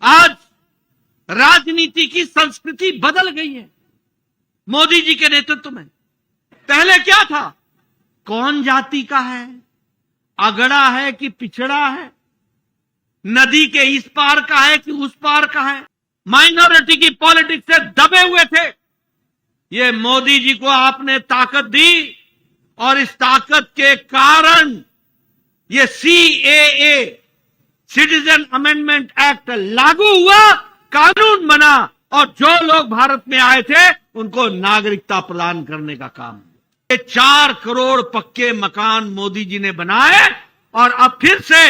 आज राजनीति की संस्कृति बदल गई है मोदी जी के नेतृत्व में। पहले क्या था? कौन जाति का है, अगड़ा है कि पिछड़ा है, नदी के इस पार का है कि उस पार का है, माइनॉरिटी की पॉलिटिक्स से दबे हुए थे। ये मोदी जी को आपने ताकत दी और इस ताकत के कारण ये सीएए, सिटीजन अमेंडमेंट एक्ट लागू हुआ, कानून बना और जो लोग भारत में आए थे उनको नागरिकता प्रदान करने का काम। ये 4 करोड़ पक्के मकान मोदी जी ने बनाए और अब फिर से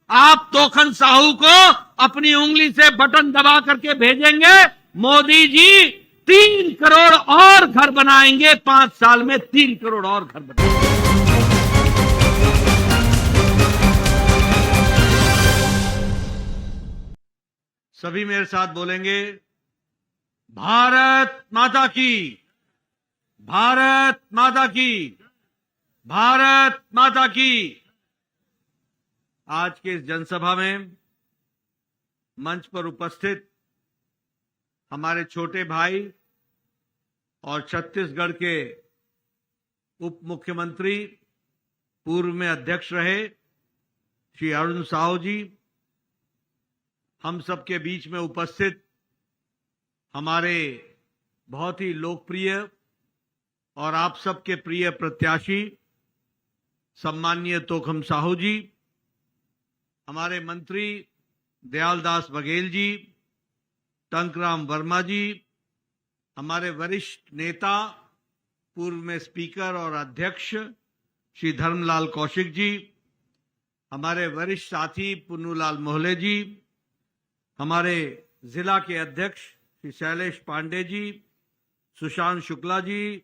आप तोखन साहू को अपनी उंगली से बटन दबा करके भेजेंगे। मोदी जी 3 करोड़ और घर बनाएंगे, 5 साल में 3 करोड़ और घर बनाएंगे। सभी मेरे साथ बोलेंगे, भारत माता की, भारत माता की, भारत माता की। आज के इस जनसभा में मंच पर उपस्थित हमारे छोटे भाई और छत्तीसगढ़ के उप मुख्यमंत्री, पूर्व में अध्यक्ष रहे श्री अरुण साहू जी, हम सबके बीच में उपस्थित हमारे बहुत ही लोकप्रिय और आप सबके प्रिय प्रत्याशी सम्माननीय तोखम साहू जी, हमारे मंत्री दयालदास बघेल जी, टंकराम वर्मा जी, हमारे वरिष्ठ नेता पूर्व में स्पीकर और अध्यक्ष श्री धर्मलाल कौशिक जी, हमारे वरिष्ठ साथी पुन्नूलाल मोहले जी, हमारे जिला के अध्यक्ष श्री शैलेश पांडे जी, सुशांत शुक्ला जी,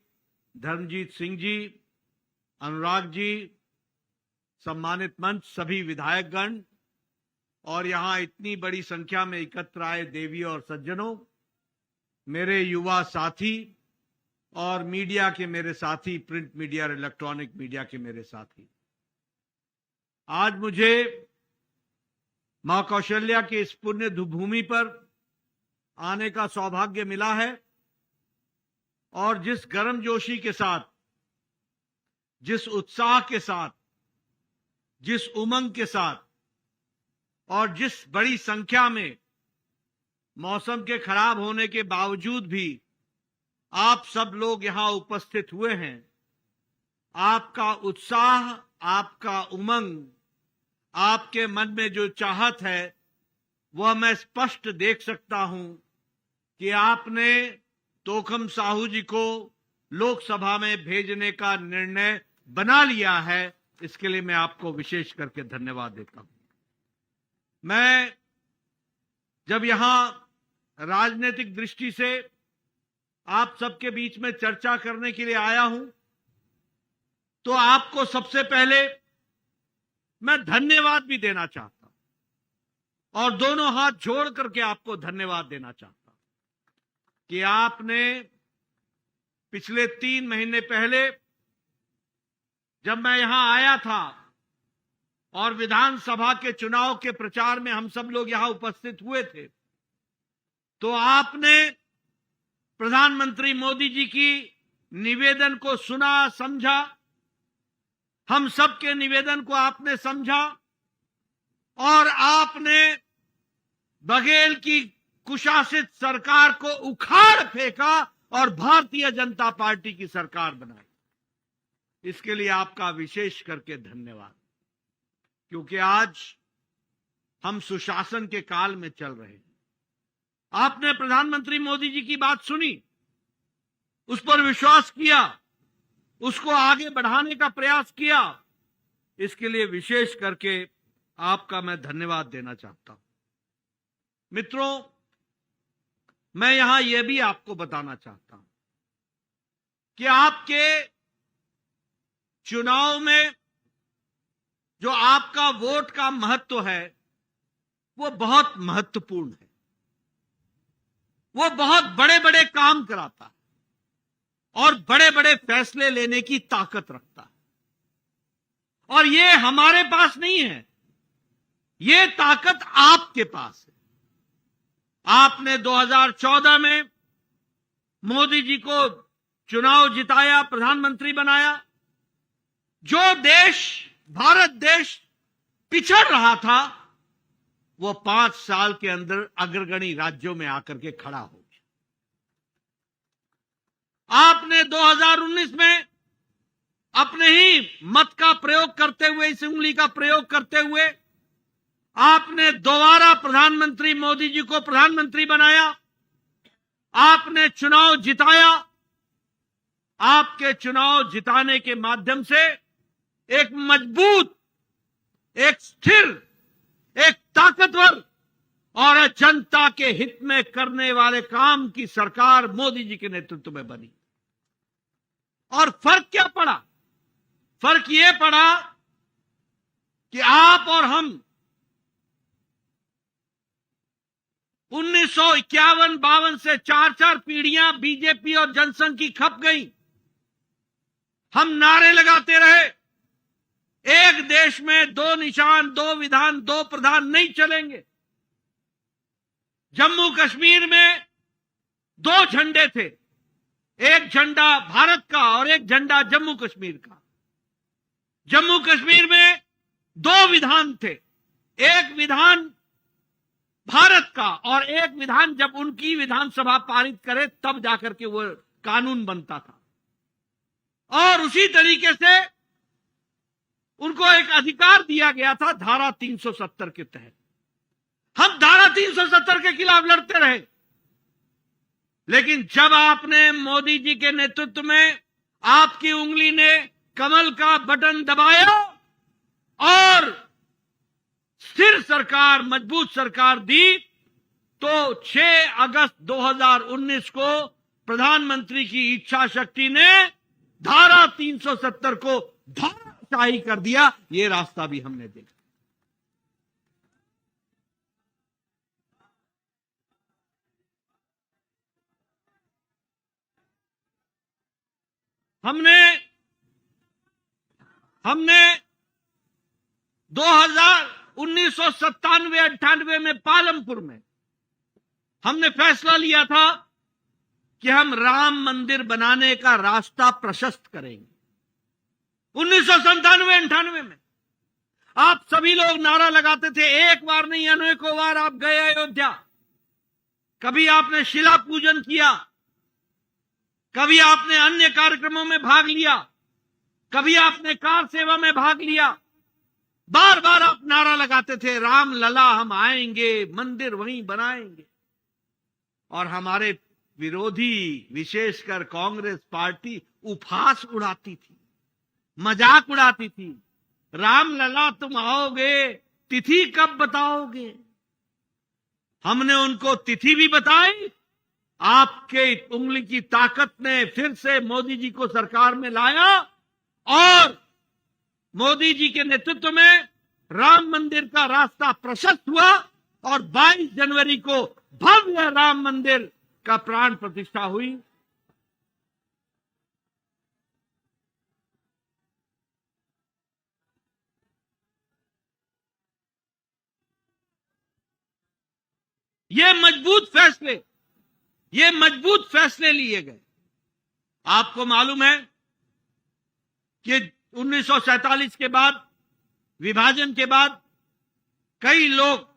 धर्मजीत सिंह जी, अनुराग जी, सम्मानित मंच, सभी विधायकगण और यहां इतनी बड़ी संख्या में एकत्र आए देवी और सज्जनों, मेरे युवा साथी और मीडिया के मेरे साथी, प्रिंट मीडिया और इलेक्ट्रॉनिक मीडिया के मेरे साथी, आज मुझे मां कौशल्या के इस पुण्य भूमि पर आने का सौभाग्य मिला है और जिस गर्मजोशी के साथ, जिस उत्साह के साथ, जिस उमंग के साथ और जिस बड़ी संख्या में मौसम के खराब होने के बावजूद भी आप सब लोग यहां उपस्थित हुए हैं, आपका उत्साह, आपका उमंग, आपके मन में जो चाहत है वह मैं स्पष्ट देख सकता हूं कि आपने तोखम साहू जी को लोकसभा में भेजने का निर्णय बना लिया है। इसके लिए मैं आपको विशेष करके धन्यवाद देता हूं। मैं जब यहां राजनीतिक दृष्टि से आप सबके बीच में चर्चा करने के लिए आया हूं तो आपको सबसे पहले मैं धन्यवाद भी देना चाहता हूं और दोनों हाथ जोड़ करके आपको धन्यवाद देना चाहता हूं कि आपने पिछले 3 महीने पहले जब मैं यहां आया था और विधानसभा के चुनाव के प्रचार में हम सब लोग यहां उपस्थित हुए थे, तो आपने प्रधानमंत्री मोदी जी की निवेदन को सुना, समझा, हम सबके निवेदन को आपने समझा और आपने बघेल की कुशासित सरकार को उखाड़ फेंका और भारतीय जनता पार्टी की सरकार बनाई। इसके लिए आपका विशेष करके धन्यवाद, क्योंकि आज हम सुशासन के काल में चल रहे हैं। आपने प्रधानमंत्री मोदी जी की बात सुनी, उस पर विश्वास किया, उसको आगे बढ़ाने का प्रयास किया। इसके लिए विशेष करके आपका मैं धन्यवाद देना चाहता हूं। मित्रों, मैं यहां यह भी आपको बताना चाहता हूं कि आपके चुनाव में जो आपका वोट का महत्व है वो बहुत महत्वपूर्ण है। वो बहुत बड़े बड़े काम कराता है और बड़े बड़े फैसले लेने की ताकत रखता है। और ये हमारे पास नहीं है, ये ताकत आपके पास है। आपने 2014 में मोदी जी को चुनाव जिताया, प्रधानमंत्री बनाया। जो देश, भारत देश पिछड़ रहा था, वो 5 साल के अंदर अग्रगणी राज्यों में आकर के खड़ा हो गया। आपने 2019 में अपने ही मत का प्रयोग करते हुए, इस उंगली का प्रयोग करते हुए आपने दोबारा प्रधानमंत्री मोदी जी को प्रधानमंत्री बनाया। आपने चुनाव जिताया। आपके चुनाव जिताने के माध्यम से एक मजबूत, एक स्थिर, एक ताकतवर और जनता के हित में करने वाले काम की सरकार मोदी जी के नेतृत्व में बनी। और फर्क क्या पड़ा? फर्क यह पड़ा कि आप और हम 1951-52 से 4-4 पीढ़ियां बीजेपी और जनसंघ की खप गई। हम नारे लगाते रहे, एक देश में 2 निशान, 2 विधान, 2 प्रधान नहीं चलेंगे। जम्मू कश्मीर में 2 झंडे थे, एक झंडा भारत का और एक झंडा जम्मू कश्मीर का। जम्मू कश्मीर में 2 विधान थे, एक विधान भारत का और एक विधान जब उनकी विधानसभा पारित करे तब जाकर के वो कानून बनता था। और उसी तरीके से उनको एक अधिकार दिया गया था धारा 370 के तहत। हम धारा 370 के खिलाफ लड़ते रहे, लेकिन जब आपने मोदी जी के नेतृत्व में आपकी उंगली ने कमल का बटन दबाया और स्थिर सरकार, मजबूत सरकार दी, तो 6 अगस्त 2019 को प्रधानमंत्री की इच्छा शक्ति ने धारा 370 को धराशायी कर दिया। ये रास्ता भी हमने देखा। हमने 1997-98 में पालमपुर में हमने फैसला लिया था कि हम राम मंदिर बनाने का रास्ता प्रशस्त करेंगे। 1997-98 में आप सभी लोग नारा लगाते थे, एक बार नहीं अनेकों बार आप गए अयोध्या। कभी आपने शिला पूजन किया, कभी आपने अन्य कार्यक्रमों में भाग लिया, कभी आपने कार सेवा में भाग लिया। बार बार आप नारा लगाते थे, राम लला हम आएंगे, मंदिर वहीं बनाएंगे। और हमारे विरोधी, विशेषकर कांग्रेस पार्टी, उपहास उड़ाती थी, मजाक उड़ाती थी। राम लला तुम आओगे, तिथि कब बताओगे? हमने उनको तिथि भी बताई। आपके उंगली की ताकत ने फिर से मोदी जी को सरकार में लाया और मोदी जी के नेतृत्व में राम मंदिर का रास्ता प्रशस्त हुआ और 22 जनवरी को भव्य राम मंदिर का प्राण प्रतिष्ठा हुई। ये मजबूत फैसले लिए गए। आपको मालूम है कि 1947 के बाद, विभाजन के बाद, कई लोग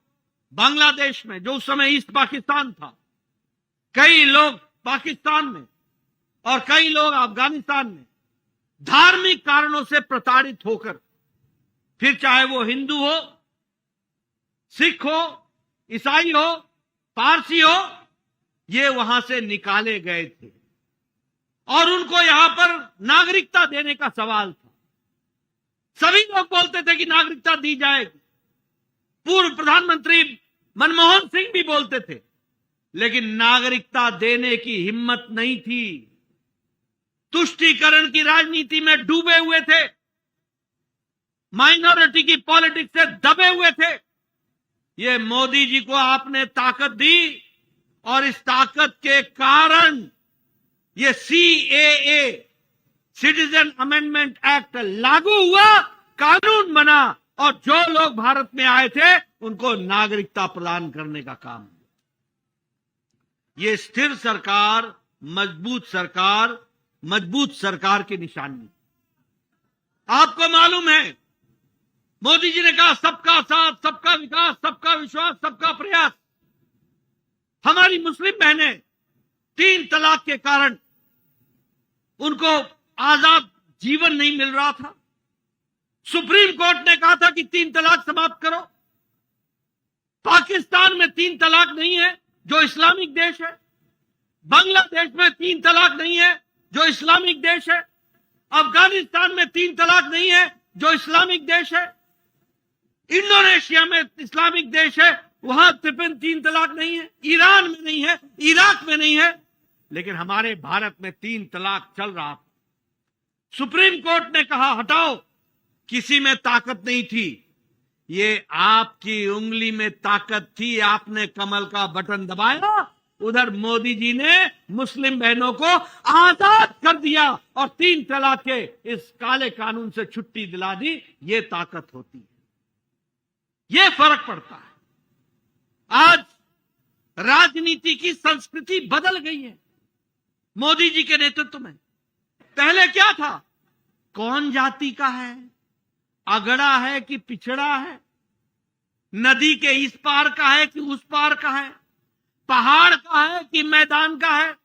बांग्लादेश में, जो उस समय ईस्ट पाकिस्तान था, कई लोग पाकिस्तान में और कई लोग अफगानिस्तान में धार्मिक कारणों से प्रताड़ित होकर, फिर चाहे वो हिंदू हो, सिख हो, ईसाई हो, पारसी हो, ये वहां से निकाले गए थे और उनको यहां पर नागरिकता देने का सवाल था। सभी लोग बोलते थे कि नागरिकता दी जाएगी। पूर्व प्रधानमंत्री मनमोहन सिंह भी बोलते थे, लेकिन नागरिकता देने की हिम्मत नहीं थी। तुष्टीकरण की राजनीति में डूबे हुए थे, माइनॉरिटी की पॉलिटिक्स से दबे हुए थे। ये मोदी जी को आपने ताकत दी और इस ताकत के कारण ये CAA, सिटीजन अमेंडमेंट एक्ट लागू हुआ, कानून बना और जो लोग भारत में आए थे उनको नागरिकता प्रदान करने का काम हुआ। ये स्थिर सरकार, मजबूत सरकार की निशानी। आपको मालूम है, मोदी जी ने कहा सबका साथ, सबका विकास, सबका विश्वास, सबका प्रयास। हमारी मुस्लिम बहनें 3 तलाक के कारण उनको आजाद जीवन नहीं मिल रहा था। सुप्रीम कोर्ट ने कहा था कि 3 तलाक समाप्त करो। पाकिस्तान में 3 तलाक नहीं है, जो इस्लामिक देश है। बांग्लादेश में 3 तलाक नहीं है, जो इस्लामिक देश है। अफगानिस्तान में 3 तलाक नहीं है, जो इस्लामिक देश है। इंडोनेशिया में इस्लामिक देश है, वहां 3 तलाक नहीं है। ईरान में नहीं है, इराक में नहीं है, लेकिन हमारे भारत में 3 तलाक चल रहा था। सुप्रीम कोर्ट ने कहा हटाओ, किसी में ताकत नहीं थी, ये आपकी उंगली में ताकत थी। आपने कमल का बटन दबाया, उधर मोदी जी ने मुस्लिम बहनों को आजाद कर दिया और 3 तलाक के इस काले कानून से छुट्टी दिला दी। ये ताकत होती है, ये फर्क पड़ता है। आज राजनीति की संस्कृति बदल गई है मोदी जी के नेतृत्व में। पहले क्या था? कौन जाति का है, अगड़ा है कि पिछड़ा है, नदी के इस पार का है कि उस पार का है, पहाड़ का है कि मैदान का है,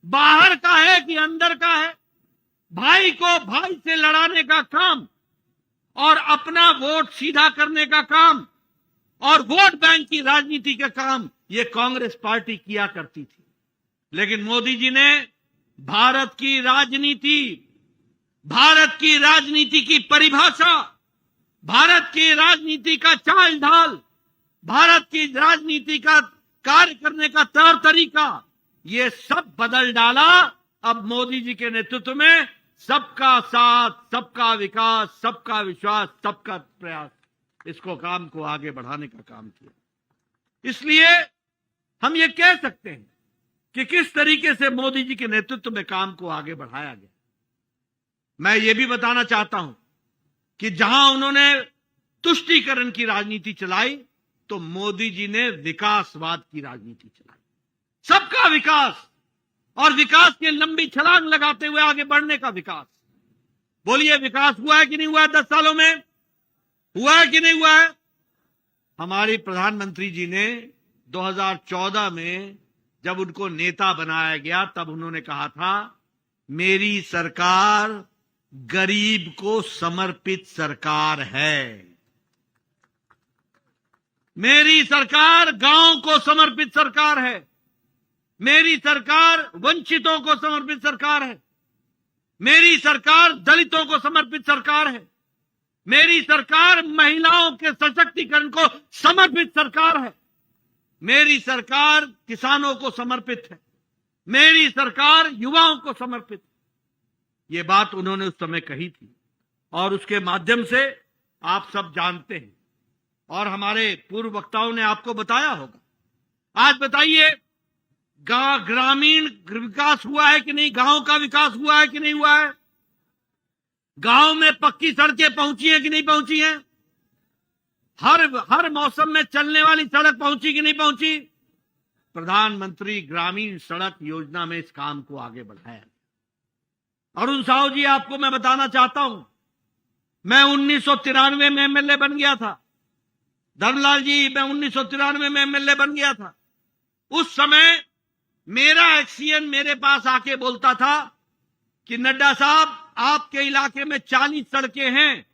बाहर का है कि अंदर का है। भाई को भाई से लड़ाने का काम और अपना वोट सीधा करने का काम और वोट बैंक की राजनीति का काम ये कांग्रेस पार्टी किया करती थी। लेकिन मोदी जी ने भारत की राजनीति की परिभाषा, भारत की राजनीति का चाल ढाल, भारत की राजनीति का कार्य करने का तौर तरीका, ये सब बदल डाला। अब मोदी जी के नेतृत्व में सबका साथ, सबका विकास, सबका विश्वास, सबका प्रयास, इसको काम को आगे बढ़ाने का काम किया। इसलिए हम ये कह सकते हैं कि किस तरीके से मोदी जी के नेतृत्व में काम को आगे बढ़ाया गया। मैं ये भी बताना चाहता हूं कि जहां उन्होंने तुष्टीकरण की राजनीति चलाई, तो मोदी जी ने विकासवाद की राजनीति चलाई। सबका विकास और विकास की लंबी छलांग लगाते हुए आगे बढ़ने का विकास। बोलिए, विकास हुआ है कि नहीं हुआ है? 10 सालों में हुआ है कि नहीं हुआ है? हमारी प्रधानमंत्री जी ने 2014 में जब उनको नेता बनाया गया, तब उन्होंने कहा था, मेरी सरकार गरीब को समर्पित सरकार है, मेरी सरकार गांव को समर्पित सरकार है, मेरी सरकार वंचितों को समर्पित सरकार है, मेरी सरकार दलितों को समर्पित सरकार है, मेरी सरकार महिलाओं के सशक्तिकरण को समर्पित सरकार है, मेरी सरकार किसानों को समर्पित है, मेरी सरकार युवाओं को समर्पित है। ये बात उन्होंने उस समय कही थी और उसके माध्यम से आप सब जानते हैं और हमारे पूर्व वक्ताओं ने आपको बताया होगा। आज बताइए, ग्रामीण विकास हुआ है कि नहीं? गांव का विकास हुआ है कि नहीं हुआ है? गांव में पक्की सड़कें पहुंची हैं कि नहीं पहुंची हैं? हर मौसम में चलने वाली सड़क पहुंची कि नहीं पहुंची? प्रधानमंत्री ग्रामीण सड़क योजना में इस काम को आगे बढ़ाया। अरुण साहू जी, आपको मैं बताना चाहता हूं, मैं 1993 में एमएलए बन गया था। धर्मलाल जी, मैं 1993 में एमएलए बन गया था। उस समय मेरा एक्सीएन मेरे पास आके बोलता था कि नड्डा साहब, आपके इलाके में 40 सड़कें हैं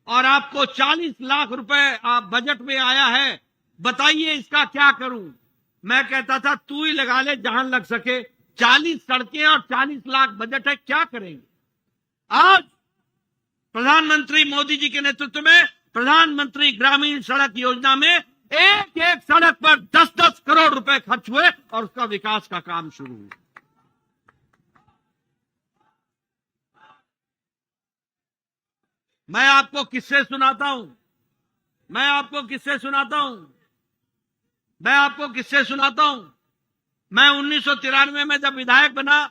और आपको 40 लाख रुपए आप बजट में आया है, बताइए इसका क्या करूं? मैं कहता था, तू ही लगा ले जहां लग सके, 40 सड़कें और 40 लाख बजट है, क्या करेंगे? आज प्रधानमंत्री मोदी जी के नेतृत्व में प्रधानमंत्री ग्रामीण सड़क योजना में एक एक सड़क पर 10-10 करोड़ रुपए खर्च हुए और उसका विकास का काम शुरू हुआ। मैं आपको किस्से सुनाता हूं, मैं आपको किस्से सुनाता हूं। मैं 1993 में जब विधायक बना,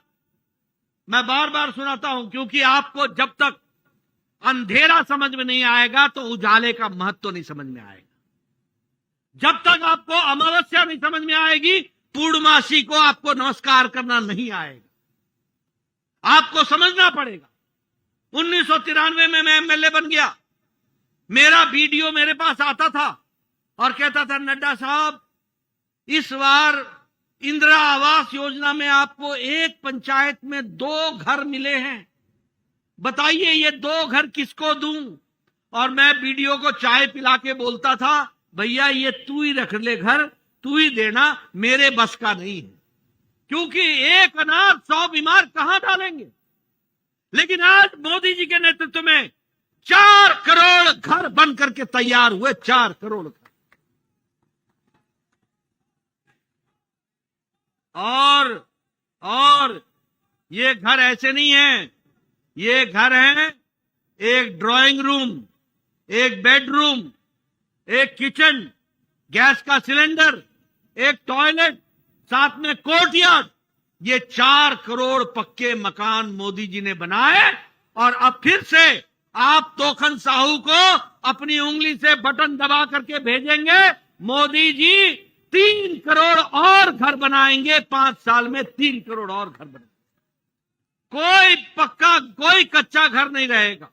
मैं बार बार सुनाता हूं, क्योंकि आपको जब तक अंधेरा समझ में नहीं आएगा तो उजाले का महत्व नहीं समझ में आएगा। जब तक आपको अमावस्या नहीं समझ में आएगी, पूर्णमासी को आपको नमस्कार करना नहीं आएगा। आपको समझना पड़ेगा। 1993 में मैं एमएलए बन गया। मेरा वीडियो मेरे पास आता था और कहता था, नड्डा साहब, इस बार इंदिरा आवास योजना में आपको एक पंचायत में 2 घर मिले हैं, बताइए ये 2 घर किसको दूं? और मैं वीडियो को चाय पिला के बोलता था, भैया ये तू ही रख ले घर, तू ही देना, मेरे बस का नहीं है। क्योंकि एक अनाथ 100 बीमार कहां डालेंगे। लेकिन आज मोदी जी के नेतृत्व में 4 करोड़ घर बन करके तैयार हुए। 4 करोड़ घर। और ये घर ऐसे नहीं है। ये घर है एक ड्राइंग रूम, एक बेडरूम, एक किचन, गैस का सिलेंडर, एक टॉयलेट, साथ में कोर्टयार्ड। ये 4 करोड़ पक्के मकान मोदी जी ने बनाए। और अब फिर से आप तोखन साहू को अपनी उंगली से बटन दबा करके भेजेंगे, मोदी जी 3 करोड़ और घर बनाएंगे। 5 साल में 3 करोड़ और घर बनाएंगे। कोई पक्का, कोई कच्चा घर नहीं रहेगा।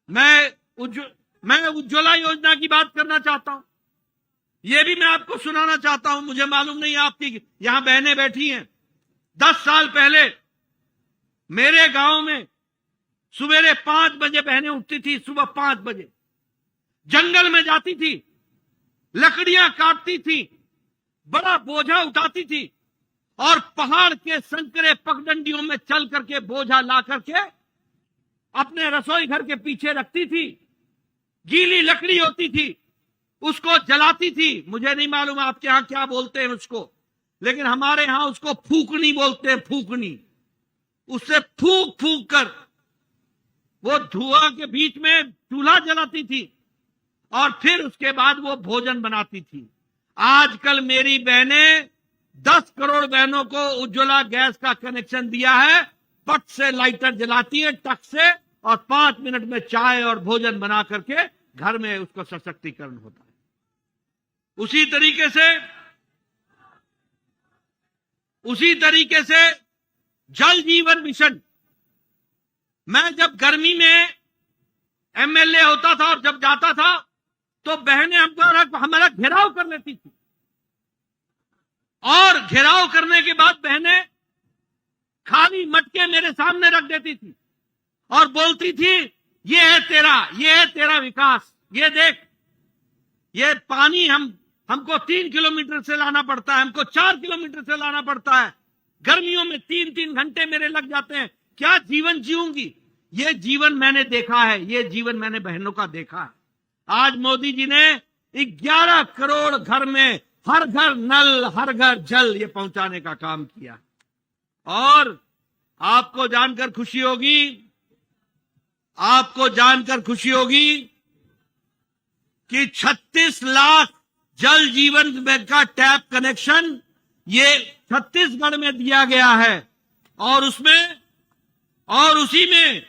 मैं उज्ज्वला योजना की बात करना चाहता हूं। यह भी मैं आपको सुनाना चाहता हूं। मुझे मालूम नहीं आपकी यहां बहनें बैठी हैं। 10 साल पहले मेरे गांव में सवेरे 5 बजे बहनें उठती थी। सुबह 5 बजे जंगल में जाती थी, लकड़ियां काटती थी, बड़ा बोझा उठाती थी और पहाड़ के संकरे पगडंडियों में चल करके बोझा ला करके अपने रसोई घर के पीछे रखती थी। गीली लकड़ी होती थी, उसको जलाती थी। मुझे नहीं मालूम आपके यहां क्या बोलते हैं उसको, लेकिन हमारे यहां उसको फूकनी बोलते हैं। फूकनी। उससे फूक फूक कर वो धुआं के बीच में चूल्हा जलाती थी और फिर उसके बाद वो भोजन बनाती थी। आजकल मेरी बहनें 10 करोड़ बहनों को उज्ज्वला गैस का कनेक्शन दिया है। पट से लाइटर जलाती है, टक से, और 5 मिनट में चाय और भोजन बना करके घर में उसका सशक्तिकरण होता है। उसी तरीके से जल जीवन मिशन। मैं जब गर्मी में एमएलए होता था और जब जाता था तो बहनें हमारा घेराव कर लेती थी। और घेराव करने के बाद बहनें खाली मटके मेरे सामने रख देती थी और बोलती थी, ये है तेरा विकास। ये देख, ये पानी हमको 3 किलोमीटर से लाना पड़ता है, हमको 4 किलोमीटर से लाना पड़ता है। गर्मियों में 3-3 घंटे मेरे लग जाते हैं। क्या जीवन जीऊंगी? ये जीवन मैंने देखा है, ये जीवन मैंने बहनों का देखा है। आज मोदी जी ने 11 करोड़ घर में हर घर नल, हर घर जल ये पहुंचाने का काम किया। और आपको जानकर खुशी होगी कि 36 लाख जल जीवन का टैप कनेक्शन ये छत्तीसगढ़ में दिया गया है। और उसी में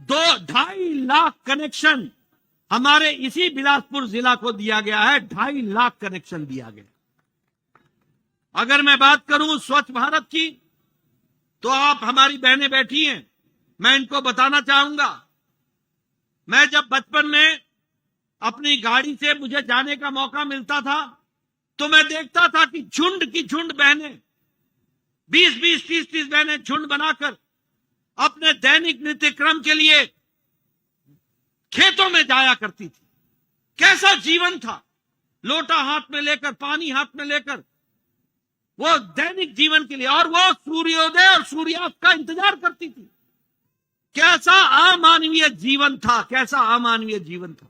2-2.5 लाख कनेक्शन हमारे इसी बिलासपुर जिला को दिया गया है। 2.5 लाख कनेक्शन दिया गया। अगर मैं बात करूं स्वच्छ भारत की, तो आप हमारी बहनें बैठी हैं, मैं इनको बताना चाहूंगा। मैं जब बचपन में अपनी गाड़ी से मुझे जाने का मौका मिलता था तो मैं देखता था कि झुंड की झुंड बहनें, 20-20, 30-30 बहनें झुंड बनाकर अपने दैनिक नित्य क्रम के लिए खेतों में जाया करती थी। कैसा जीवन था। लोटा हाथ में लेकर, पानी हाथ में लेकर, वो दैनिक जीवन के लिए, और वो सूर्योदय और सूर्यास्त का इंतजार करती थी। कैसा अमानवीय जीवन था, कैसा अमानवीय जीवन था।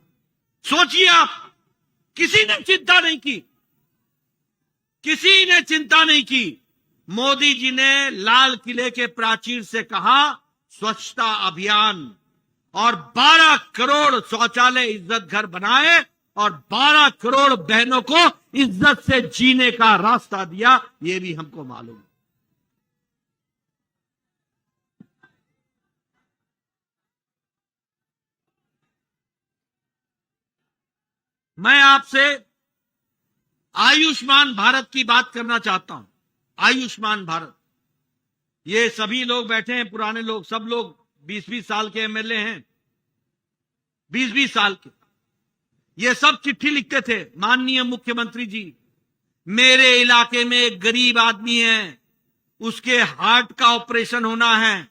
सोचिए आप, किसी ने चिंता नहीं की। मोदी जी ने लाल किले के प्राचीर से कहा स्वच्छता अभियान, और 12 करोड़ शौचालय इज्जत घर बनाए और 12 करोड़ बहनों को इज्जत से जीने का रास्ता दिया। ये भी हमको मालूम है। मैं आपसे आयुष्मान भारत की बात करना चाहता हूं। आयुष्मान भारत, ये सभी लोग बैठे हैं, पुराने लोग, सब लोग 20-20 साल के एमएलए हैं, 20-20 साल के। ये सब चिट्ठी लिखते थे, माननीय मुख्यमंत्री जी, मेरे इलाके में एक गरीब आदमी है, उसके हार्ट का ऑपरेशन होना है,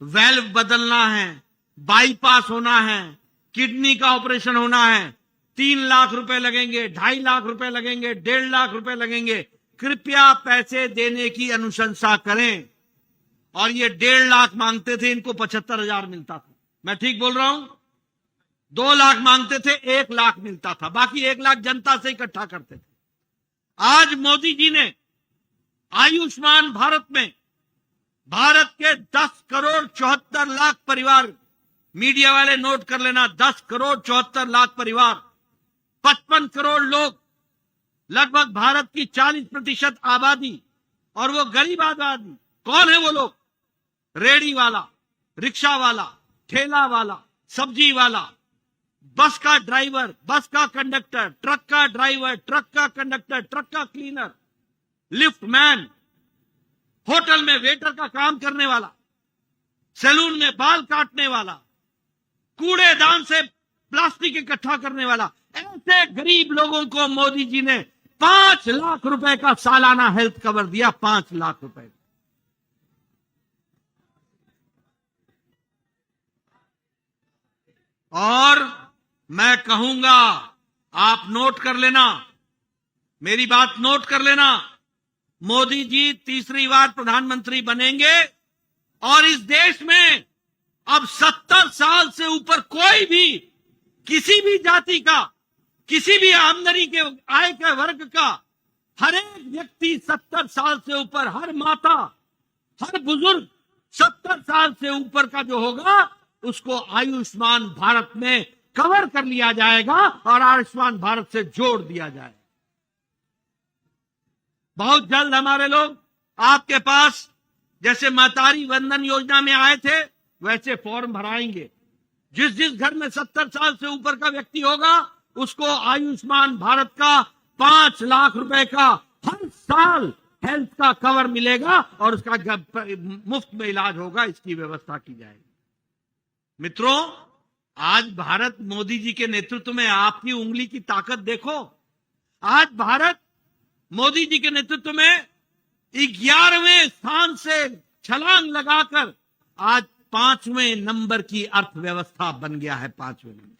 वेल्व बदलना है, बाईपास होना है, किडनी का ऑपरेशन होना है, 3 लाख रुपए लगेंगे, 2.5 लाख रुपए लगेंगे, 1.5 लाख रुपए लगेंगे, कृपया पैसे देने की अनुशंसा करें। और ये 1.5 लाख मांगते थे, इनको 75,000 मिलता था। मैं ठीक बोल रहा हूं? 2 लाख मांगते थे, 1 लाख मिलता था, बाकी 1 लाख जनता से इकट्ठा करते थे। आज मोदी जी ने आयुष्मान भारत में भारत के 10 करोड़ 74 लाख परिवार, मीडिया वाले नोट कर लेना, 10 करोड़ 74 लाख परिवार, 55 करोड़ लोग, लगभग भारत की 40% आबादी, और वो गरीब आबादी। कौन है वो लोग? रेडी वाला, रिक्शा वाला, ठेला वाला, सब्जी वाला, बस का ड्राइवर, बस का कंडक्टर, ट्रक का ड्राइवर, ट्रक का कंडक्टर, ट्रक का क्लीनर, लिफ्ट मैन, होटल में वेटर का काम करने वाला, सैलून में बाल काटने वाला, कूड़ेदान से प्लास्टिक इकट्ठा करने वाला, ऐसे गरीब लोगों को मोदी जी ने 5 लाख रुपए का सालाना हेल्थ कवर दिया। 5 लाख रुपए। और मैं कहूंगा, आप नोट कर लेना, मेरी बात नोट कर लेना, मोदी जी तीसरी बार प्रधानमंत्री बनेंगे और इस देश में अब 70 साल से ऊपर कोई भी, किसी भी जाति का, किसी भी आमदनी के आय के वर्ग का, हर एक व्यक्ति 70 साल से ऊपर, हर माता, हर बुजुर्ग 70 साल से ऊपर का जो होगा, उसको आयुष्मान भारत में कवर कर लिया जाएगा और आयुष्मान भारत से जोड़ दिया जाएगा। बहुत जल्द हमारे लोग आपके पास, जैसे महतारी वंदन योजना में आए थे, वैसे फॉर्म भराएंगे। जिस जिस घर में 70 साल से ऊपर का व्यक्ति होगा, उसको आयुष्मान भारत का 5 लाख रुपए का हर साल हेल्थ का कवर मिलेगा और उसका मुफ्त में इलाज होगा, इसकी व्यवस्था की जाएगी। मित्रों, आज भारत मोदी जी के नेतृत्व में, आपकी उंगली की ताकत देखो, आज भारत मोदी जी के नेतृत्व में 11वें स्थान से छलांग लगाकर आज 5वें नंबर की अर्थव्यवस्था बन गया है। 5वें नंबर।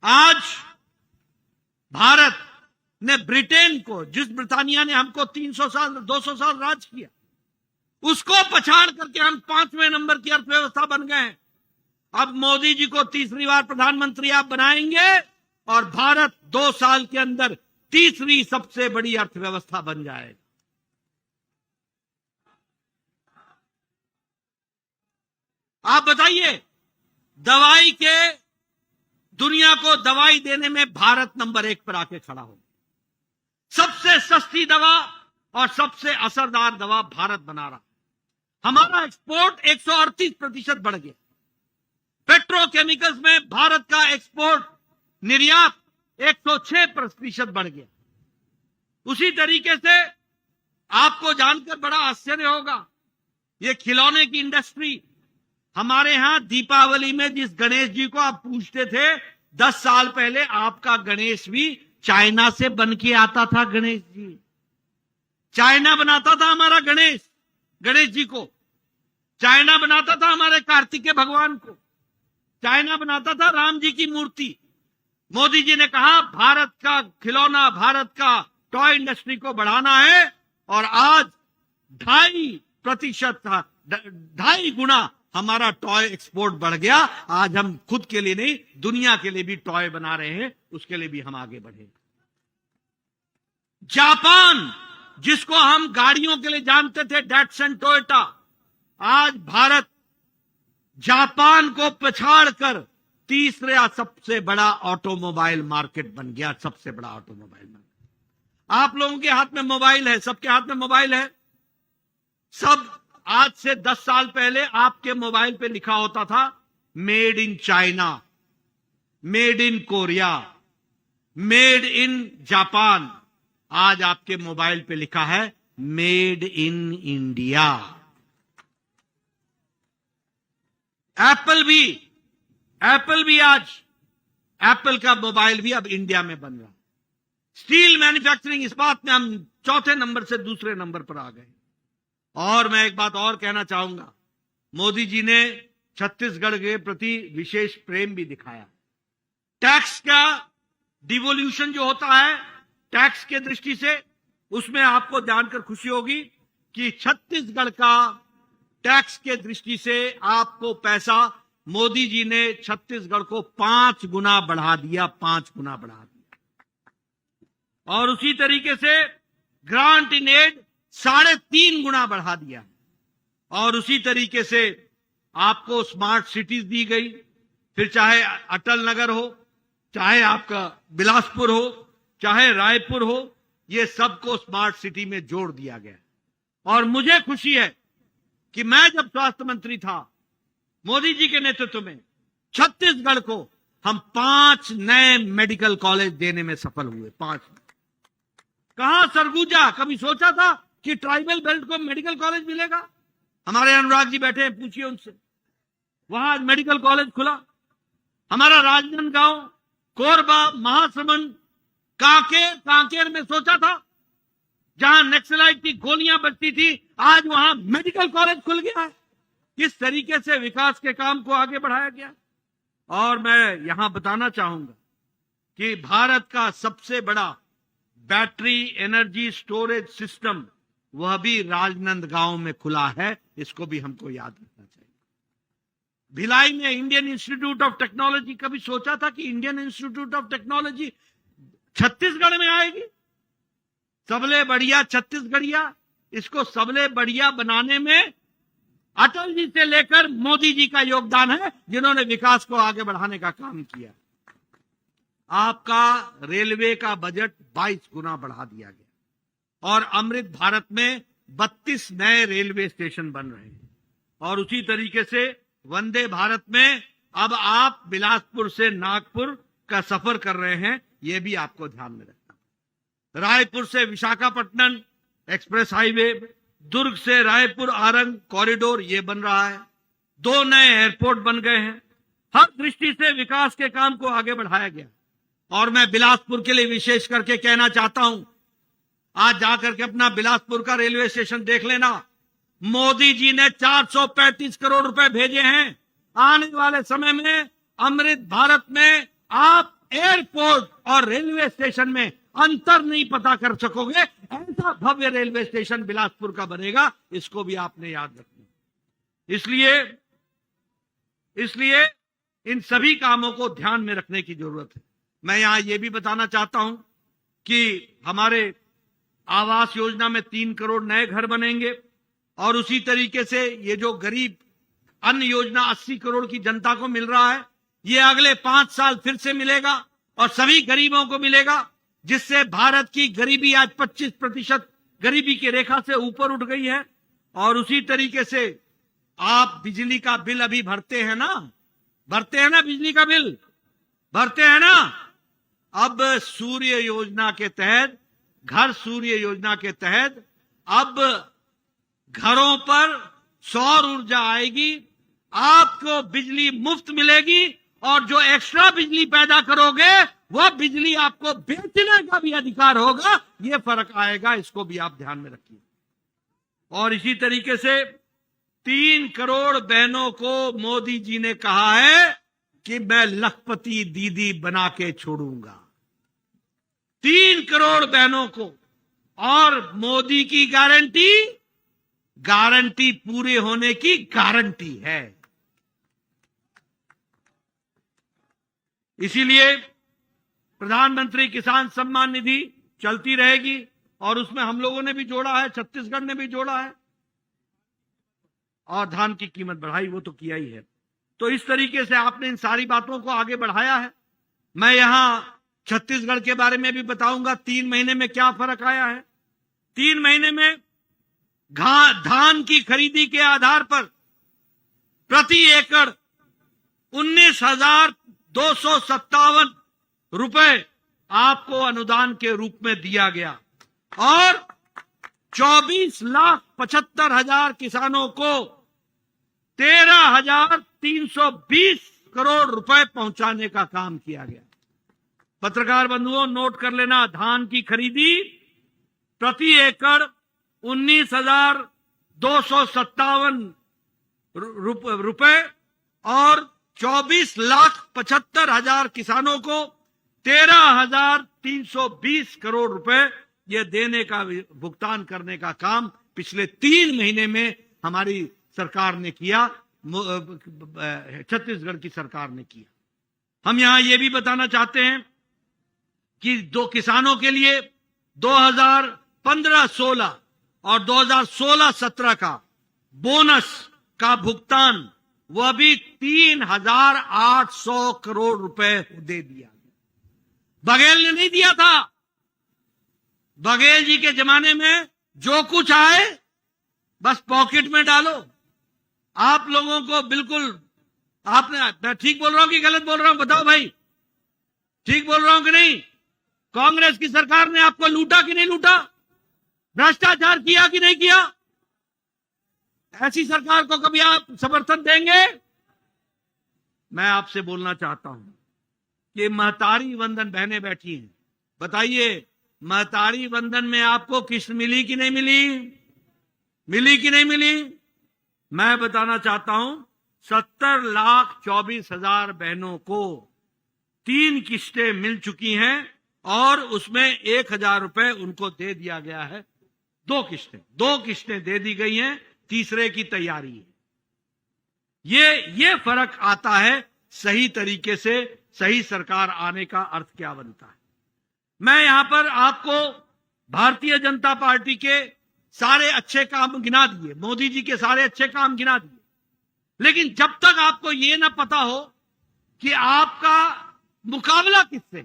आज भारत ने ब्रिटेन को, जिस ब्रिटानिया ने हमको 300 साल 200 साल राज किया, उसको पछाड़ करके हम 5वें नंबर की अर्थव्यवस्था बन गए हैं। अब मोदी जी को तीसरी बार प्रधानमंत्री आप बनाएंगे और भारत 2 साल के अंदर तीसरी सबसे बड़ी अर्थव्यवस्था बन जाएगा। आप बताइए, दवाई के, दुनिया को दवाई देने में भारत नंबर 1 पर आके खड़ा हो। सबसे सस्ती दवा और सबसे असरदार दवा भारत बना रहा। हमारा एक्सपोर्ट 138% बढ़ गया। पेट्रोकेमिकल्स में भारत का एक्सपोर्ट, निर्यात 106% बढ़ गया। उसी तरीके से आपको जानकर बड़ा आश्चर्य होगा, ये खिलौने की इंडस्ट्री, हमारे यहां दीपावली में जिस गणेश जी को आप पूछते थे, 10 साल पहले आपका गणेश भी चाइना से बन के आता था। गणेश जी, चाइना बनाता था हमारा गणेश जी को, चाइना बनाता था हमारे कार्तिकेय भगवान को, चाइना बनाता था राम जी की मूर्ति। मोदी जी ने कहा भारत का खिलौना, भारत का टॉय इंडस्ट्री को बढ़ाना है और आज 2.5 गुना हमारा टॉय एक्सपोर्ट बढ़ गया। आज हम खुद के लिए नहीं, दुनिया के लिए भी टॉय बना रहे हैं, उसके लिए भी हम आगे बढ़े। जापान, जिसको हम गाड़ियों के लिए जानते थे, डैटसन टोयोटा, आज भारत जापान को पछाड़कर तीसरा सबसे बड़ा ऑटोमोबाइल मार्केट बन गया। सबसे बड़ा ऑटोमोबाइल मार्केट। आप लोगों के हाथ में मोबाइल है, सबके हाथ में मोबाइल है। सब आज से 10 साल पहले आपके मोबाइल पे लिखा होता था made in China, made in Korea, made in Japan, आज आपके मोबाइल पे लिखा है मेड इन इंडिया। एप्पल भी आज एप्पल का मोबाइल भी अब इंडिया में बन रहा है। स्टील मैन्युफैक्चरिंग, इस बात में हम चौथे नंबर से दूसरे नंबर पर आ गए। और मैं एक बात और कहना चाहूंगा, मोदी जी ने छत्तीसगढ़ के प्रति विशेष प्रेम भी दिखाया। टैक्स का डिवोल्यूशन जो होता है टैक्स के दृष्टि से, उसमें आपको जानकर खुशी होगी कि छत्तीसगढ़ का टैक्स के दृष्टि से आपको पैसा मोदी जी ने छत्तीसगढ़ को 5 गुना बढ़ा दिया, 5 गुना बढ़ा दिया। और उसी तरीके से ग्रांट इन एड 3.5 गुना बढ़ा दिया। और उसी तरीके से आपको स्मार्ट सिटीज दी गई, फिर चाहे अटल नगर हो, चाहे आपका बिलासपुर हो, चाहे रायपुर हो, ये सबको स्मार्ट सिटी में जोड़ दिया गया। और मुझे खुशी है कि मैं जब स्वास्थ्य मंत्री था, मोदी जी के नेतृत्व में छत्तीसगढ़ को हम 5 नए मेडिकल कॉलेज देने में सफल हुए। 5। कहां सरगुजा कभी सोचा था कि ट्राइबल बेल्ट को मेडिकल कॉलेज मिलेगा? हमारे अनुराग जी बैठे हैं, पूछिए उनसे। वहां आज मेडिकल कॉलेज खुला। हमारा राजनांदगांव, कोरबा, महासमुंद, कांकेर में सोचा था, जहां नक्सलाइट की गोलियां बजती थी, आज वहां मेडिकल कॉलेज खुल गया है। किस तरीके से विकास के काम को आगे बढ़ाया गया। और मैं यहां बताना चाहूंगा कि भारत का सबसे बड़ा बैटरी एनर्जी स्टोरेज सिस्टम वह भी राजनांदगांव में खुला है। इसको भी हमको याद रखना चाहिए। भिलाई में इंडियन इंस्टीट्यूट ऑफ टेक्नोलॉजी, कभी सोचा था कि Indian institute of technology Chhattisgarh में आएगी? सबले बढ़िया छत्तीसगढ़िया, इसको सबले बढ़िया बनाने में अटल जी से लेकर मोदी जी का योगदान है, जिन्होंने विकास को आगे बढ़ाने का काम किया। आपका रेलवे का बजट 22 गुना बढ़ा दिया गया और अमृत भारत में 32 नए रेलवे स्टेशन बन रहे हैं। और उसी तरीके से वंदे भारत में अब आप बिलासपुर से नागपुर का सफर कर रहे हैं, यह भी आपको ध्यान में रखना। रायपुर से विशाखापट्टनम एक्सप्रेस हाईवे, दुर्ग से रायपुर आरंग कॉरिडोर ये बन रहा है। 2 नए एयरपोर्ट बन गए हैं। हर दृष्टि से विकास के काम को आगे बढ़ाया गया। और मैं बिलासपुर के लिए विशेष करके कहना चाहता हूं, आज जाकर के अपना बिलासपुर का रेलवे स्टेशन देख लेना। मोदी जी ने 435 करोड़ रुपए भेजे हैं। आने वाले समय में अमृत भारत में आप एयरपोर्ट और रेलवे स्टेशन में अंतर नहीं पता कर सकोगे। ऐसा भव्य रेलवे स्टेशन बिलासपुर का बनेगा, इसको भी आपने याद रखना। इसलिए इन सभी कामों को ध्यान में रखने की जरूरत है। मैं यहां यह भी बताना चाहता हूं कि हमारे आवास योजना में 3 करोड़ नए घर बनेंगे। और उसी तरीके से ये जो गरीब अन्न योजना 80 करोड़ की जनता को मिल रहा है, ये अगले 5 साल फिर से मिलेगा और सभी गरीबों को मिलेगा, जिससे भारत की गरीबी आज 25% गरीबी की रेखा से ऊपर उठ गई है। और उसी तरीके से आप बिजली का बिल अभी भरते हैं ना, बिजली का बिल भरते हैं ना। अब सूर्य योजना के तहत, घर सूर्य योजना के तहत अब घरों पर सौर ऊर्जा आएगी, आपको बिजली मुफ्त मिलेगी और जो एक्स्ट्रा बिजली पैदा करोगे वह बिजली आपको बेचने का भी अधिकार होगा। यह फर्क आएगा, इसको भी आप ध्यान में रखिए। और इसी तरीके से 3 करोड़ बहनों को मोदी जी ने कहा है कि मैं लखपति दीदी बना के छोड़ूंगा। 3 करोड़ बहनों को। और मोदी की गारंटी पूरे होने की गारंटी है। इसीलिए प्रधानमंत्री किसान सम्मान निधि चलती रहेगी और उसमें हम लोगों ने भी जोड़ा है, छत्तीसगढ़ ने भी जोड़ा है। और धान की कीमत बढ़ाई, वो तो किया ही है। तो इस तरीके से आपने इन सारी बातों को आगे बढ़ाया है। मैं यहां छत्तीसगढ़ के बारे में भी बताऊंगा 3 महीने में क्या फर्क आया है। 3 महीने में धान की खरीदी के आधार पर प्रति एकड़ 19,257 रुपए आपको अनुदान के रूप में दिया गया और 24,75,000 किसानों को 13,320 करोड़ रुपए पहुंचाने का काम किया गया। पत्रकार बंधुओं, नोट कर लेना, धान की खरीदी प्रति एकड़ 19,257 रुपए और 24,75,000 किसानों को 13,320 करोड़ रुपए ये देने का भुगतान करने का काम पिछले 3 महीने में हमारी सरकार ने किया, छत्तीसगढ़ की सरकार ने किया। हम यहां ये भी बताना चाहते हैं कि दो किसानों के लिए 2015-16 और 2016-17 का बोनस का भुगतान वह भी 3,800 करोड़ रुपए दे दिया गया। बघेल ने नहीं दिया था। बघेल जी के जमाने में जो कुछ आए बस पॉकेट में डालो। आप लोगों को बिल्कुल, मैं ठीक बोल रहा हूं कि गलत बोल रहा हूं? बताओ भाई, ठीक बोल रहा हूं कि नहीं? कांग्रेस की सरकार ने आपको लूटा कि नहीं लूटा? भ्रष्टाचार किया कि नहीं किया? ऐसी सरकार को कभी आप समर्थन देंगे? मैं आपसे बोलना चाहता हूं कि महतारी वंदन बहनें बैठी हैं, बताइए महतारी वंदन में आपको किस्त मिली कि नहीं मिली? मिली कि नहीं मिली? मैं बताना चाहता हूं 70,24,000 बहनों को 3 किस्तें मिल चुकी हैं और उसमें 1,000 रुपए उनको दे दिया गया है। 2 किस्तें दे दी गई हैं, तीसरे की तैयारी है। ये फर्क आता है सही तरीके से सही सरकार आने का अर्थ क्या बनता है। मैं यहां पर आपको भारतीय जनता पार्टी के सारे अच्छे काम गिना दिए, मोदी जी के सारे अच्छे काम गिना दिए, लेकिन जब तक आपको यह ना पता हो कि आपका मुकाबला किससे,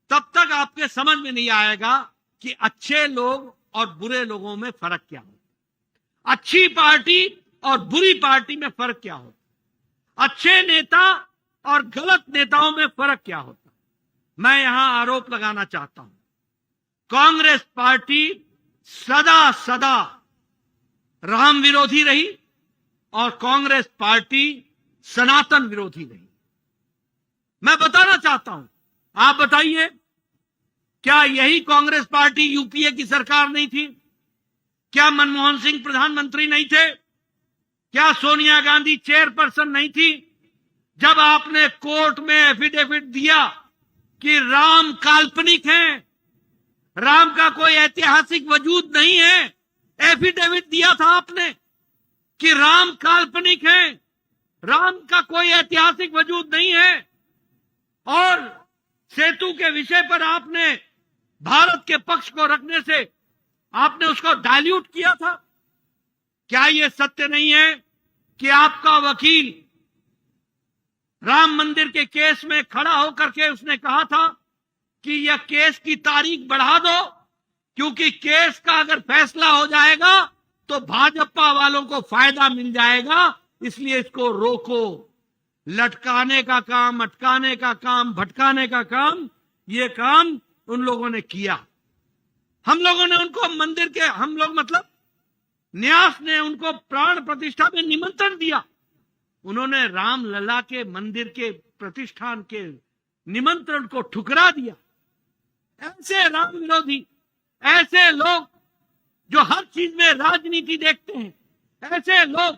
तब तक आपके समझ में नहीं आएगा कि अच्छे लोग और बुरे लोगों में फर्क क्या होता, अच्छी पार्टी और बुरी पार्टी में फर्क क्या होता, अच्छे नेता और गलत नेताओं में फर्क क्या होता। मैं यहां आरोप लगाना चाहता हूं, कांग्रेस पार्टी सदा राम विरोधी रही और कांग्रेस पार्टी सनातन विरोधी रही। मैं बताना चाहता हूं, आप बताइए, क्या यही कांग्रेस पार्टी यूपीए की सरकार नहीं थी? क्या मनमोहन सिंह प्रधानमंत्री नहीं थे? क्या सोनिया गांधी चेयरपर्सन नहीं थी? जब आपने कोर्ट में एफिडेविट दिया कि राम काल्पनिक हैं, राम का कोई ऐतिहासिक वजूद नहीं है, एफिडेविट दिया था आपने कि राम काल्पनिक हैं, राम का कोई ऐतिहासिक वजूद नहीं है, और सेतु के विषय पर आपने भारत के पक्ष को रखने से आपने उसको डाइल्यूट किया था। क्या यह सत्य नहीं है कि आपका वकील राम मंदिर के केस में खड़ा होकर के उसने कहा था कि यह केस की तारीख बढ़ा दो, क्योंकि केस का अगर फैसला हो जाएगा तो भाजपा वालों को फायदा मिल जाएगा, इसलिए इसको रोको। लटकाने का काम, अटकाने का काम, भटकाने का काम, ये काम उन लोगों ने किया। हम लोगों ने उनको मंदिर के, हम लोग मतलब न्यास ने उनको प्राण प्रतिष्ठा में निमंत्रण दिया, उन्होंने रामलला के मंदिर के प्रतिष्ठान के निमंत्रण को ठुकरा दिया। ऐसे राम विरोधी, ऐसे लोग जो हर चीज में राजनीति देखते हैं, ऐसे लोग,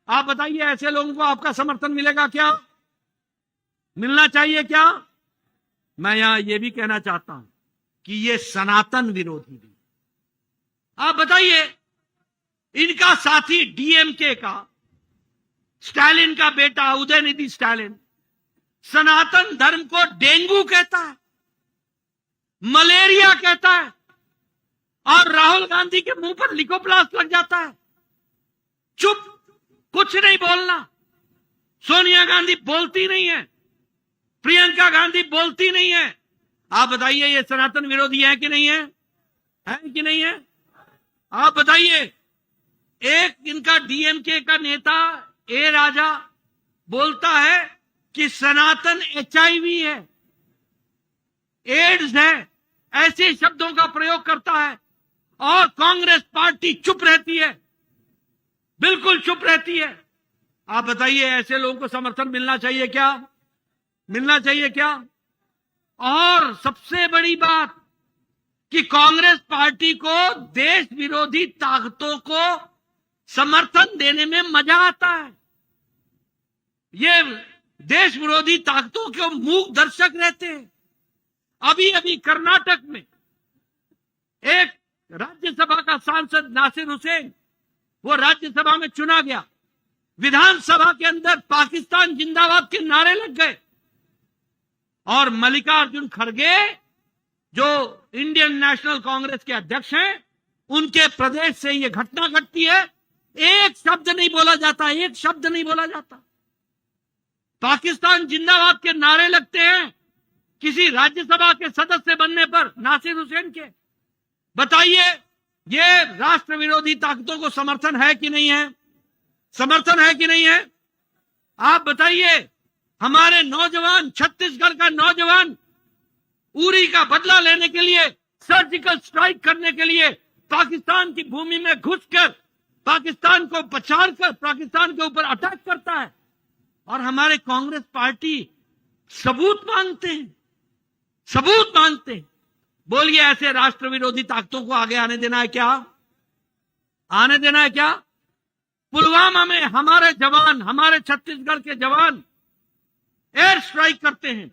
आप बताइए ऐसे लोगों को आपका समर्थन मिलेगा क्या? मिलना चाहिए क्या? मैं यहां यह भी कहना चाहता हूं कि ये सनातन विरोधी भी। आप बताइए, इनका साथी डीएमके का स्टालिन का बेटा उदयनिधि स्टालिन सनातन धर्म को डेंगू कहता है, मलेरिया कहता है, और राहुल गांधी के मुंह पर लिकोप्लास्ट लग जाता है। चुप, कुछ नहीं बोलना। सोनिया गांधी बोलती नहीं है, प्रियंका गांधी बोलती नहीं है। आप बताइए ये सनातन विरोधी है कि नहीं है? है कि नहीं है? आप बताइए। एक इनका डीएमके का नेता ए राजा बोलता है कि सनातन एचआईवी है। एड्स है, ऐसे शब्दों का प्रयोग करता है और कांग्रेस पार्टी चुप रहती है, बिल्कुल चुप रहती है। आप बताइए, ऐसे लोगों को समर्थन मिलना चाहिए क्या? मिलना चाहिए क्या? और सबसे बड़ी बात कि कांग्रेस पार्टी को देश विरोधी ताकतों को समर्थन देने में मजा आता है। ये देश विरोधी ताकतों के मूक दर्शक रहते हैं। अभी अभी कर्नाटक में एक राज्यसभा का सांसद नासिर हुसैन, वो राज्यसभा में चुना गया, विधानसभा के अंदर पाकिस्तान जिंदाबाद के नारे लग गए और मल्लिकार्जुन खड़गे जो इंडियन नेशनल कांग्रेस के अध्यक्ष हैं, उनके प्रदेश से यह घटना घटती है। एक शब्द नहीं बोला जाता, एक शब्द नहीं बोला जाता। पाकिस्तान जिंदाबाद के नारे लगते हैं किसी राज्यसभा के सदस्य बनने पर नासिर हुसैन के। बताइए, ये राष्ट्र विरोधी ताकतों को समर्थन है कि नहीं है? समर्थन है कि नहीं है? आप बताइए, हमारे नौजवान, छत्तीसगढ़ का नौजवान उरी का बदला लेने के लिए, सर्जिकल स्ट्राइक करने के लिए पाकिस्तान की भूमि में घुसकर पाकिस्तान को पछाड़कर पाकिस्तान के ऊपर अटैक करता है, और हमारे कांग्रेस पार्टी सबूत मांगते हैं, सबूत मांगते हैं। बोलिए, ऐसे राष्ट्र विरोधी ताकतों को आगे आने देना है क्या? आने देना है क्या? पुलवामा में हमारे जवान, हमारे छत्तीसगढ़ के जवान एयर स्ट्राइक करते हैं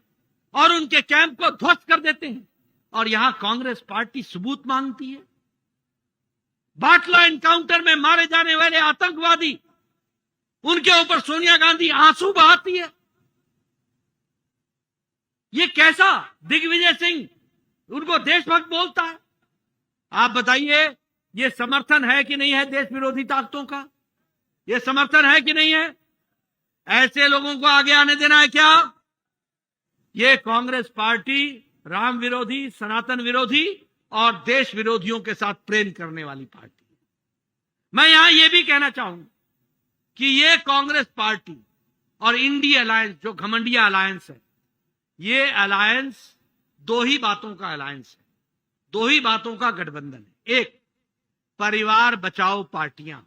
और उनके कैंप को ध्वस्त कर देते हैं, और यहां कांग्रेस पार्टी सबूत मांगती है। बाटला एनकाउंटर में मारे जाने वाले आतंकवादी, उनके ऊपर सोनिया गांधी आंसू बहाती है। ये कैसा दिग्विजय सिंह उनको देशभक्त बोलता है? आप बताइए, ये समर्थन है कि नहीं है देश विरोधी ताकतों का? ये समर्थन है कि नहीं है? ऐसे लोगों को आगे आने देना है क्या? ये कांग्रेस पार्टी राम विरोधी, सनातन विरोधी और देश विरोधियों के साथ प्रेम करने वाली पार्टी। मैं यहां यह भी कहना चाहूंगा कि ये कांग्रेस पार्टी और इंडिया अलायंस, जो घमंडिया अलायंस है, ये अलायंस दो ही बातों का अलायंस है, दो ही बातों का गठबंधन है। एक, परिवार बचाओ पार्टियां,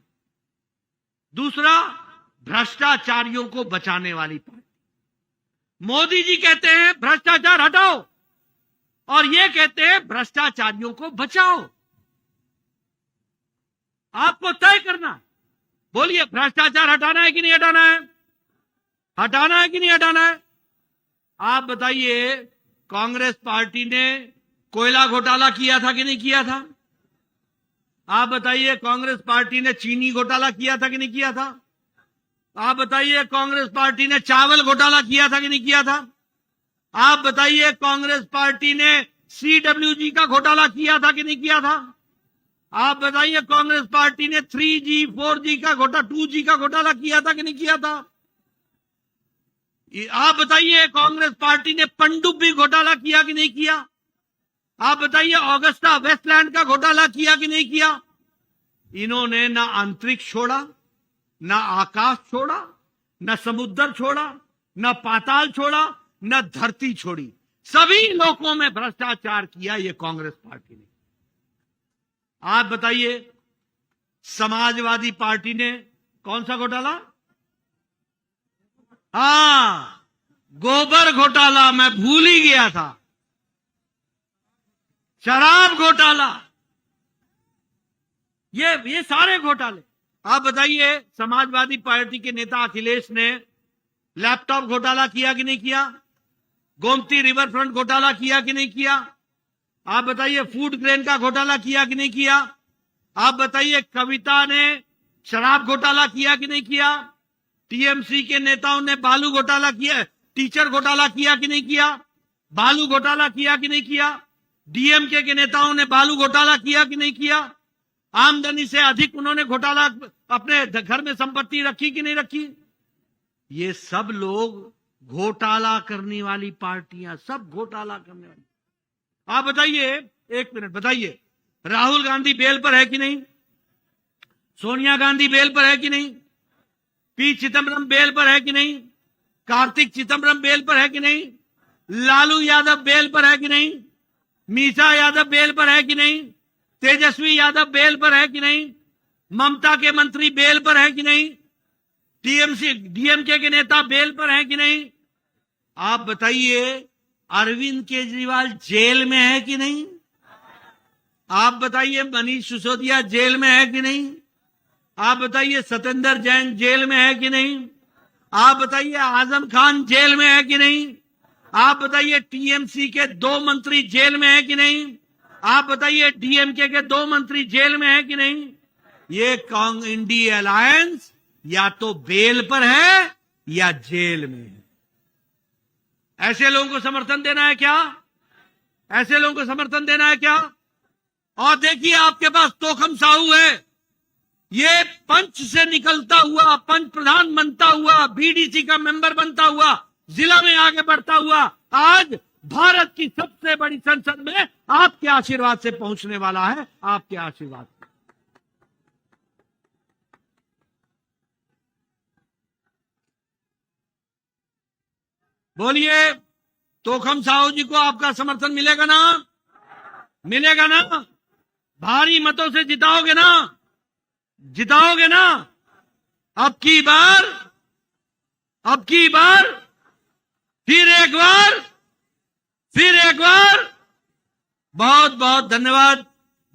दूसरा, भ्रष्टाचारियों को बचाने वाली पार्टी। मोदी जी कहते हैं भ्रष्टाचार हटाओ, और ये कहते हैं भ्रष्टाचारियों को बचाओ। आपको तय करना, बोलिए, भ्रष्टाचार हटाना है कि नहीं हटाना है? हटाना है कि नहीं हटाना है? आप बताइए, कांग्रेस पार्टी ने कोयला घोटाला किया था कि नहीं किया था? आप बताइए, कांग्रेस पार्टी ने चीनी घोटाला किया था कि नहीं किया था? आप बताइए, कांग्रेस पार्टी ने चावल घोटाला किया था कि नहीं किया था? आप बताइए, कांग्रेस पार्टी ने CWG का घोटाला किया था कि नहीं किया था? आप बताइए, कांग्रेस पार्टी ने 3G 4G का 2G का घोटाला किया था कि नहीं किया था? आप बताइए, कांग्रेस पार्टी ने पनडुब्बी घोटाला किया कि नहीं किया? आप बताइए, ऑगस्टा वेस्टलैंड का घोटाला किया कि नहीं किया? इन्होंने ना अंतरिक्ष छोड़ा, ना आकाश छोड़ा, ना समुद्र छोड़ा, ना पाताल छोड़ा, ना धरती छोड़ी। सभी लोगों में भ्रष्टाचार किया ये कांग्रेस पार्टी ने। आप बताइए, समाजवादी पार्टी ने कौन सा घोटाला? गोबर घोटाला, मैं भूल ही गया था। शराब घोटाला, ये सारे घोटाले। आप बताइए, समाजवादी पार्टी के नेता अखिलेश ने लैपटॉप घोटाला किया कि नहीं किया? गोमती रिवर फ्रंट घोटाला किया कि नहीं किया? आप बताइए, फूड ग्रेन का घोटाला किया कि नहीं किया? आप बताइए, कविता ने शराब घोटाला किया कि नहीं किया? टीएमसी के नेताओं ने बालू घोटाला किया, टीचर घोटाला किया कि नहीं किया? बालू घोटाला किया कि नहीं किया? डीएमके के नेताओं ने बालू घोटाला किया कि नहीं किया? आमदनी से अधिक उन्होंने घोटाला, अपने घर में संपत्ति रखी कि नहीं रखी? ये सब लोग घोटाला करने वाली पार्टियां, सब घोटाला करने वाली। आप बताइए, एक मिनट बताइए, राहुल गांधी बेल पर है कि नहीं? सोनिया गांधी बेल पर है कि नहीं? पी चिदम्बरम बेल पर है कि नहीं? कार्तिक चिदम्बरम बेल पर है कि नहीं? लालू यादव बेल पर है कि नहीं? मीसा यादव बेल पर है कि नहीं? तेजस्वी यादव बेल पर है कि नहीं? ममता के मंत्री बेल पर है कि नहीं? टीएमसी डीएमके के नेता बेल पर है कि नहीं? आप बताइए, अरविंद केजरीवाल जेल में है कि नहीं? आप बताइए, मनीष सिसोदिया जेल में है कि नहीं? आप बताइए, सत्येंद्र जैन जेल में है कि नहीं? आप बताइए, आजम खान जेल में है कि नहीं? आप बताइए, टीएमसी के 2 मंत्री जेल में है कि नहीं? आप बताइए, डीएमके के 2 मंत्री जेल में है कि नहीं? ये कांग इंडी अलायंस या तो बेल पर है या जेल में है। ऐसे लोगों को समर्थन देना है क्या? ऐसे लोगों को समर्थन देना है क्या? और देखिए, आपके पास तोखम साहू है, ये पंच से निकलता हुआ, पंच प्रधान बनता हुआ, बीडीसी का मेंबर बनता हुआ, जिला में आगे बढ़ता हुआ, आज भारत की सबसे बड़ी संसद में आपके आशीर्वाद से पहुंचने वाला है। आपके आशीर्वाद से। बोलिए, तोखम साहू जी को आपका समर्थन मिलेगा ना? मिलेगा ना? भारी मतों से जिताओगे ना? जिताओगे ना? अब की बार फिर एक बार बहुत बहुत धन्यवाद।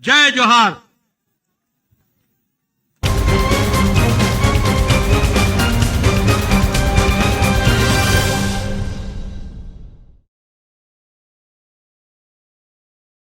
जय जोहार।